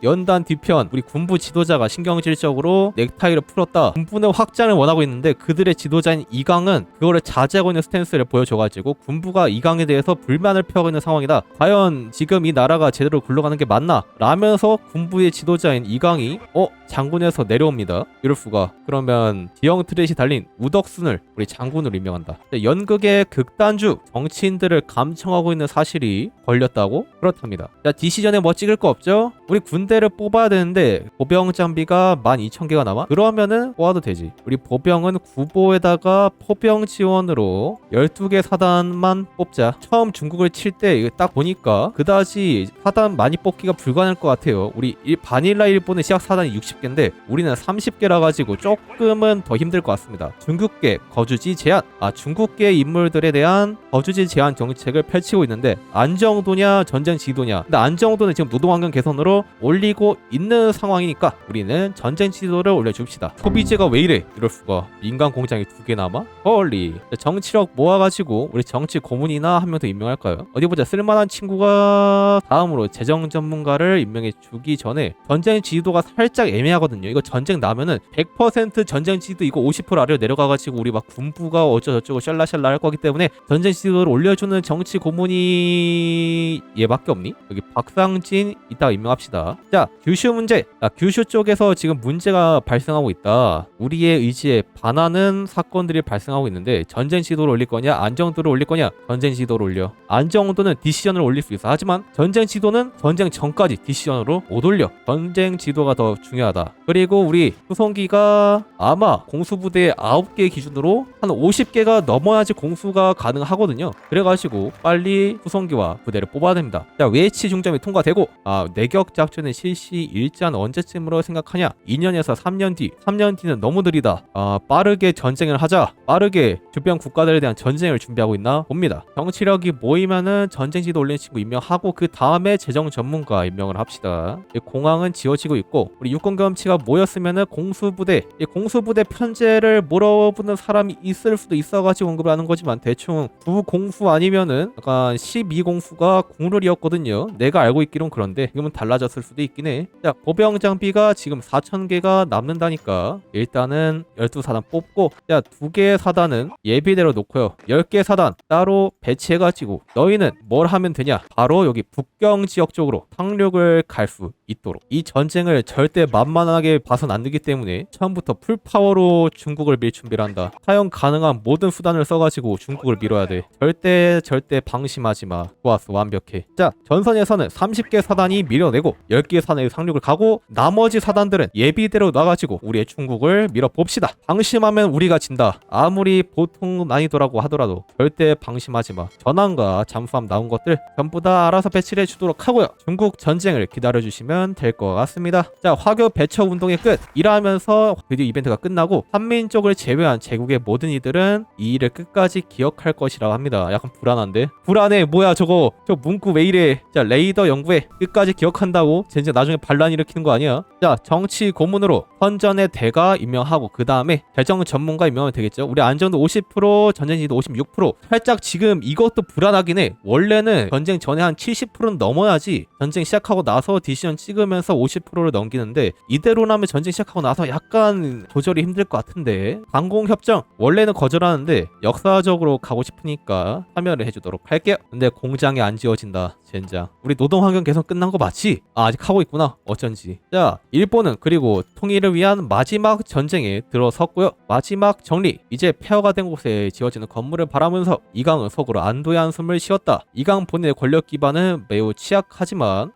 연단 뒤편 우리 군부 지도자가 신경질적으로 넥타이를 풀었다. 군부는 확장을 원하고 있는데 그들의 지도자인 이강은 그거를 자제하고 있는 스탠스를 보여줘가지고 군부가 이강에 대해서 불만을 표하고 있는 상황이다. 과연 지금 이 나라가 제대로 굴러가는 게 맞나? 라면서 군부의 지도자인 이강이 장군에서 내려옵니다. 이럴 수가. 그러면 지형 트렛이 달린 우덕순을 우리 장군으로 임명한다. 연극의 극단주 정치인들을 감청하고 있는 사실이 걸렸다고? 그렇답니다. 자, 디시전에 뭐 찍을 거 없죠? 우리 군대를 뽑아야 되는데 보병 장비가 12,000개가 남아? 그러면은 뽑아도 되지. 우리 보병은 구보에다가 포병 지원으로 12개 사단만 뽑자. 처음 중국을 칠 때 딱 보니까 그다지 사단 많이 뽑기가 불가능할 것 같아요. 우리 바닐라 일본의 시작 사단이 60개인데 우리는 30개라 가지고 조금은 더 힘들 것 같습니다. 중국계 거주지 제한. 중국계 인물들에 대한 거주지 제한 정책을 펼치고 있는데 안정도냐 전쟁 지도냐. 근데 안정도는 지금 노동환경 개선으로 올리고 있는 상황이니까 우리는 전쟁 지도를 올려줍시다. 소비재가 왜 이래? 이럴 수가. 민간 공장이 2개 남아? 헐리. 정치력 모아가지고 우리 정치 고문이나 한 명 더 임명할까요? 어디 보자. 쓸만한 친구가 다음으로 재정 전문가를 임명해 주기 전에 전쟁 지도가 살짝 애매하거든요. 이거 전쟁 나면은 100% 전쟁 지도 이거 50% 아래로 내려가가지고 우리 막 군부가 어쩌저쩌고 샬라샬라 할 거기 때문에 전쟁 지도를 올려주는 정치 고문이 얘밖에 없니? 여기 박상진 이따 임명합시다. 자, 규슈 문제. 규슈 쪽에서 지금 문제가 발생하고 있다. 우리의 의지에 반하는 사건들이 발생하고 있는데 전쟁 지도를 올릴 거냐 안정도를 올릴 거냐. 전쟁 지도를 올려. 안정도는 디시전을 올릴 수 있어. 하지만 전쟁 지도는 전쟁 전까지 디시전으로 못 올려. 전쟁 지도가 더 중요하다. 그리고 우리 수송기가 아마 공수부대 9개 기준으로 한 50개가 넘어야지 공수가 가능하거든요. 그래가지고 빨리 수송기와 부대를 뽑아야 됩니다. 자, 외치 중점이 통과되고 내격 작전의 실시 일자는 언제쯤으로 생각하냐? 2년에서 3년 뒤. 3년 뒤는 너무 느리다. 빠르게 전쟁을 하자. 빠르게 주변 국가들에 대한 전쟁을 준비하고 있나 봅니다. 정치력이 모이면은 전쟁 지도 올리는 친구 임명하고 그 다음에 재정 전문가 임명을 합시다. 공항은 지어지고 있고 우리 육군 경험치가 모였으면은 공수부대 편제를 물어보는 사람이 있을 수도 있어가지고 언급을 하는 거지만 대충 9공수 아니면은 약간 12공수가 국룰이었거든요. 내가 알고 있기론 그런데 지금은 달라졌을 수도 있긴 해. 자, 보병 장비가 지금 4,000개가 남는다니까 일단은 12사단 뽑고, 자, 2개의 사단은 예비대로 놓고요. 10개 사단 따로 배치해가지고 너희는 뭘 하면 되냐? 바로 여기 북경 지역 쪽으로 상륙을 갈 수 있도록. 이 전쟁을 절대 만만하게 봐선 안 되기 때문에 처음부터 풀파워로 중국을 밀 준비를 한다. 사용 가능한 모든 수단을 써가지고 중국을 밀어야 돼. 절대 방심하지 마. 좋았어, 완벽해. 자, 전선에서는 30개 사단이 밀어내고 10개 사단이 상륙을 가고 나머지 사단들은 예비대로 놔가지고 우리의 중국을 밀어봅시다. 방심하면 우리가 진다. 아무리 보통 난이도라고 하더라도 절대 방심하지 마. 전함과 잠수함 나온 것들 전부 다 알아서 배치를 해주도록 하고요. 중국 전쟁을 기다려주시면 될 것 같습니다. 자, 화교 배처 운동의 끝. 이러면서 드디어 이벤트가 끝나고 한민 쪽을 제외한 제국의 모든 이들은 이 일을 끝까지 기억할 것이라고 합니다. 약간 불안한데? 불안해. 뭐야 저거. 저 문구 왜 이래. 자, 레이더 연구에 끝까지 기억한다고 젠장 나중에 반란 일으키는 거 아니야? 자, 정치 고문으로 선전의 대가 임명하고 그 다음에 재정 전문가 임명하면 되겠죠. 우리 안정도 50%, 전쟁지도 56%. 살짝 지금 이것도 불안하긴 해. 원래는 전쟁 전에 한 70%는 넘어야지 전쟁 시작하고 나서 디시전 찍으면서 50%를 넘기는데 이대로라면 전쟁 시작하고 나서 약간 조절이 힘들 것 같은데. 방공협정 원래는 거절하는데 역사적으로 가고 싶으니까 참여를 해주도록 할게요. 근데 공장이 안 지어진다. 젠장. 우리 노동환경 개선 끝난 거 맞지? 아직 하고 있구나. 어쩐지. 자, 일본은 그리고 통일을 위한 마지막 전쟁에 들어섰고요. 마지막 정리. 이제 폐허가 된 곳에 지어지는 건물을 바라면서 이강은 속으로 안도의 한숨을 쉬었다. 이강 본인의 권력 기반은 매우 취약하지만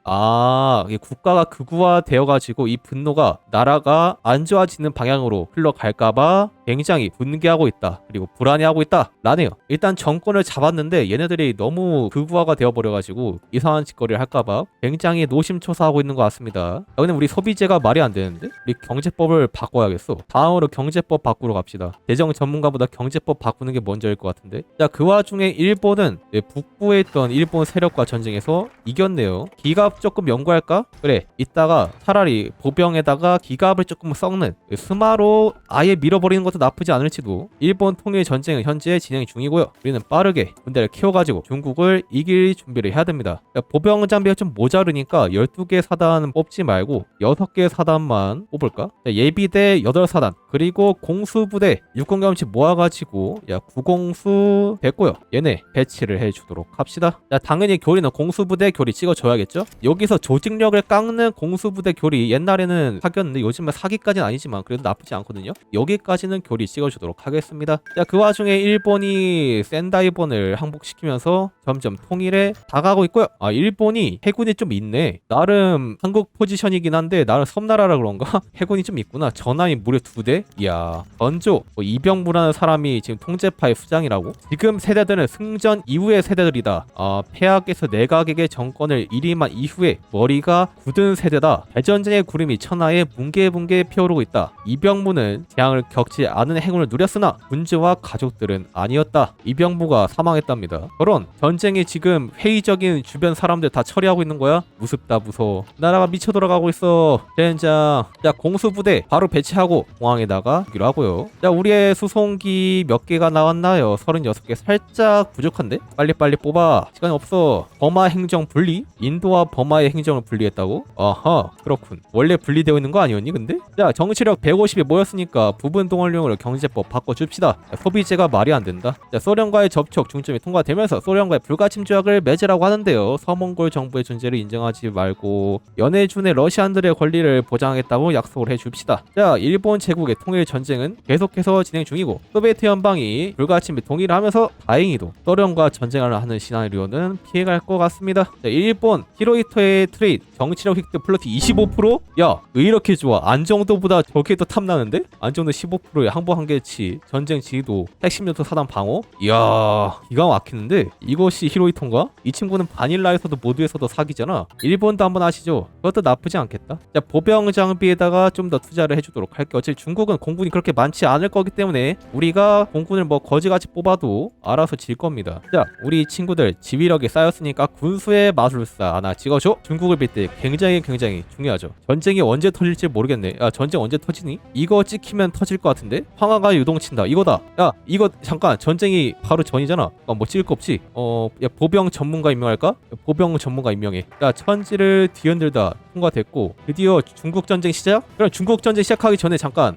국가가 극우화되어가지고 이 분노가 나라가 안 좋아지는 방향으로 흘러갈까봐 굉장히 분개하고 있다. 그리고 불안해하고 있다 라네요. 일단 정권을 잡았는데 얘네들이 너무 극우화가 되어버려가지고 이상한 짓거리를 할까봐 굉장히 노심초사하고 있는 것 같습니다. 근데 우리 소비재가 말이 안 되는데? 우리 경제법을 바꿔야겠어. 다음으로 경제법 바꾸러 갑시다. 재정 전문가보다 경제법 바꾸는 게 먼저일 것 같은데. 자, 그 와중에 일본은 북부에 있던 일본 세력과 전쟁에서 이겼네요. 기갑 조금 연구할까? 그래, 이따가 차라리 보병 국경에다가 기갑을 조금 썩는 스마로 아예 밀어버리는 것도 나쁘지 않을지도. 일본 통일 전쟁은 현재 진행 중이고요. 우리는 빠르게 군대를 키워가지고 중국을 이길 준비를 해야 됩니다. 보병 장비가 좀 모자르니까 12개 사단 뽑지 말고 6개 사단만 뽑을까? 예비대 8사단 그리고 공수부대 6공경치 모아가지고 구공수 됐고요. 얘네 배치를 해주도록 합시다. 당연히 교리는 공수부대 교리 찍어줘야겠죠? 여기서 조직력을 깎는 공수부대 교리 옛날에는 사귀었는데 요즘은 사기까지는 아니지만 그래도 나쁘지 않거든요. 여기까지는 교리 찍어주도록 하겠습니다. 그 와중에 일본이 센다이본을 항복시키면서 점점 통일에 다가가고 있고요. 일본이 해군이 좀 있네. 나름 한국 포지션이긴 한데 나름 섬나라라 그런가? 해군이 좀 있구나. 전함이 무려 2대? 이야. 건조 이병무라는 사람이 지금 통제파의 수장이라고? 지금 세대들은 승전 이후의 세대들이다. 폐하께서 내각에게 정권을 일임한 이후에 머리가 굳은 세대다. 대전쟁의 구름이 천하에 뭉게뭉게 피어오르고 있다. 이병무는 재앙을 겪지 않은 행운을 누렸으나 군주와 가족들은 아니었다. 이병무가 사망했답니다. 저런 전쟁이 지금 회의적인 주변 사람들 다 처리하고 있는 거야? 무섭다 무서워. 나라가 미쳐 돌아가고 있어. 젠장. 공수부대 바로 배치하고 공항에다가 기로 하고요. 우리의 수송기 몇 개가 나왔나요? 36개. 살짝 부족한데? 빨리빨리 뽑아. 시간이 없어. 버마 행정 분리? 인도와 버마의 행정을 분리했다고? 아하 그렇군. 원래 분리되어 있는 거 아니었니 근데? 정치력 150이 모였으니까 부분 동원령으로 경제법 바꿔줍시다. 소비재가 말이 안 된다. 소련과의 접촉 중점이 통과되면서 소련과의 불가침 조약을 맺으라고 하는데요. 서몽골 정부의 존재를 인정하지 말고 연해준의 러시안들의 권리를 보장하겠다고 약속을 해줍시다. 일본 제국의 통일 전쟁은 계속해서 진행 중이고 소비에트 연방이 불가침 및 동의를 하면서 다행히도 소련과 전쟁을 하는 시나리오는 피해갈 것 같습니다. 일본 히로히토의 트레이드 정치력 획득 플러스 25%? 야 왜 이렇게 좋아? 안정도보다 저게 더 탐나는데? 안정도 15%에 항복 한계치 전쟁 지휘도 핵심 요소 사단 방어? 이야 기가 막히는데 이것이 히로히토인가? 이 친구는 바닐라에서도 모드에서도 사기잖아. 일본도 한번 하시죠. 그것도 나쁘지 않겠다. 보병 장비에다가 좀 더 투자를 해주도록 할게요. 어차피 중국은 공군이 그렇게 많지 않을 거기 때문에 우리가 공군을 뭐 거지같이 뽑아도 알아서 질 겁니다. 우리 친구들 지휘력이 쌓였으니까 군수의 마술사 하나 찍어줘. 중국을 빌 때 굉장히 중요하죠. 전쟁이 언제 터질지 모르겠네. 전쟁 언제 터지니? 이거 찍히면 터질 것 같은데? 황하가 유동친다. 이거다. 이거 잠깐 전쟁이 바로 전이잖아. 뭐 찍을 거 없지? 보병 전문가 임명할까? 보병 전문가 임명해. 천지를 뒤흔들다 통과됐고 드디어 중국 전쟁 시작? 그럼 중국 전쟁 시작하기 전에 잠깐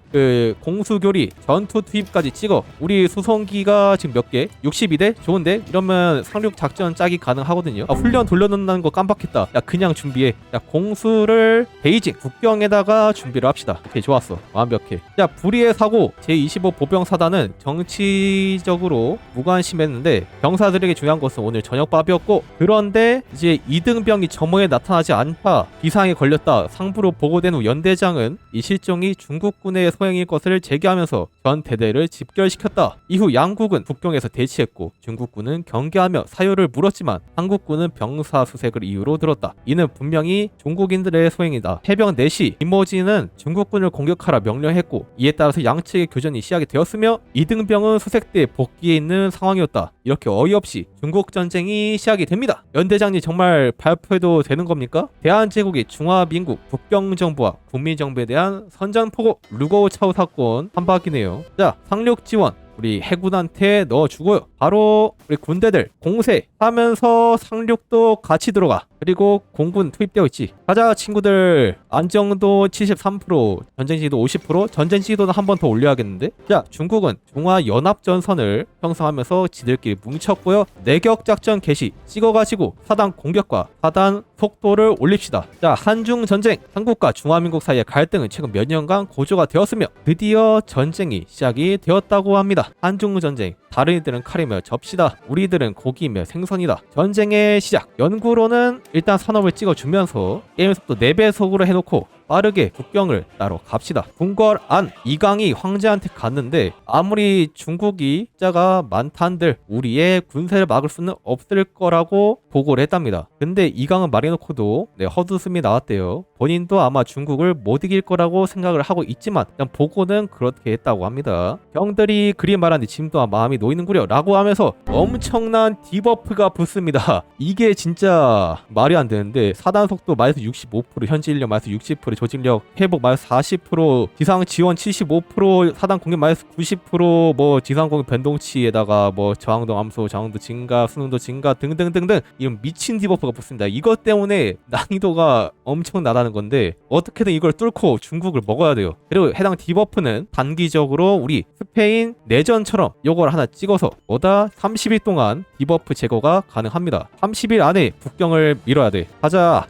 공수교리 전투 투입까지 찍어. 우리 수송기가 지금 몇 개? 62대? 좋은데? 이러면 상륙 작전 짜기 가능하거든요. 훈련 돌려놓는다는 거 깜빡했다. 그냥 준비해. 공수를 베이징 국경에다가 준비를 합시다. 오케이 좋았어. 완벽해. 불의의 사고 제25 보병사단은 정치적으로 무관심했는데 병사들에게 중요한 것은 오늘 저녁밥이었고 그런데 이제 이등병이 점호에 나타나지 않다. 비상에 걸렸다. 상부로 보고된 후 연대장은 이 실종이 중국군의 소행일 것을 제기하면서 전 대대를 집결시켰다. 이후 양국은 국경에서 대치했고 중국군은 경계하며 사유를 물었지만 한국군은 병사 수색을 이유로 들었다. 이는 분명히 중국인들의 소행이다. 해병 4시 김모진은 중국군을 공격하라 명령했고 이에 따라서 양측의 교전이 시작이 되었으며 이등병은 수색대에 복귀해 있는 상황이었다. 이렇게 어이없이 중국 전쟁이 시작이 됩니다. 연대장님 정말 발표해도 되는 겁니까? 대한제국의 중화민국 국경정부와 국민정부에 대한 선전포고 루거우 차우 사건 한박이네요. 상륙 지원 우리 해군한테 넣어주고요. 바로 우리 군대들 공세하면서 상륙도 같이 들어가. 그리고 공군 투입되어 있지. 가자 친구들. 안정도 73%, 전쟁지도 50%, 전쟁지도는 한 번 더 올려야겠는데. 중국은 중화연합전선을 형성하면서 지들끼리 뭉쳤고요. 내격작전 개시 찍어가지고 사단 공격과 사단 속도를 올립시다. 한중전쟁. 한국과 중화민국 사이의 갈등은 최근 몇 년간 고조가 되었으며 드디어 전쟁이 시작이 되었다고 합니다. 한중전쟁. 다른 이들은 칼이며 접시다. 우리들은 고기이며 생선이다. 전쟁의 시작. 연구로는 일단 산업을 찍어주면서 게임 속도 4배속으로 해놓고 빠르게 국경을 따로 갑시다. 궁궐안 이강이 황제한테 갔는데 아무리 중국이 숫자가 많다 한들 우리의 군세를 막을 수는 없을 거라고 보고를 했답니다. 근데 이강은 말해놓고도 헛웃음이 나왔대요. 본인도 아마 중국을 못 이길 거라고 생각을 하고 있지만 그냥 보고는 그렇게 했다고 합니다. 병들이 그리 말하니 지금도 마음이 놓이는구려 라고 하면서 엄청난 디버프가 붙습니다. 이게 진짜 말이 안 되는데 사단 속도 마이너스 65%, 현지 인력 마이너스 60%, 거리 조직력 회복 마이너스 40%, 지상 지원 75%, 사단 공격 마이너스 90%, 지상 공격 변동치에다가 저항도 암소, 저항도 증가, 수능도 증가 등등등등 이런 미친 디버프가 붙습니다. 이것 때문에 난이도가 엄청나다는 건데 어떻게든 이걸 뚫고 중국을 먹어야 돼요. 그리고 해당 디버프는 단기적으로 우리 스페인 내전처럼 요걸 하나 찍어서 30일 동안 디버프 제거가 가능합니다. 30일 안에 국경을 밀어야 돼. 가자.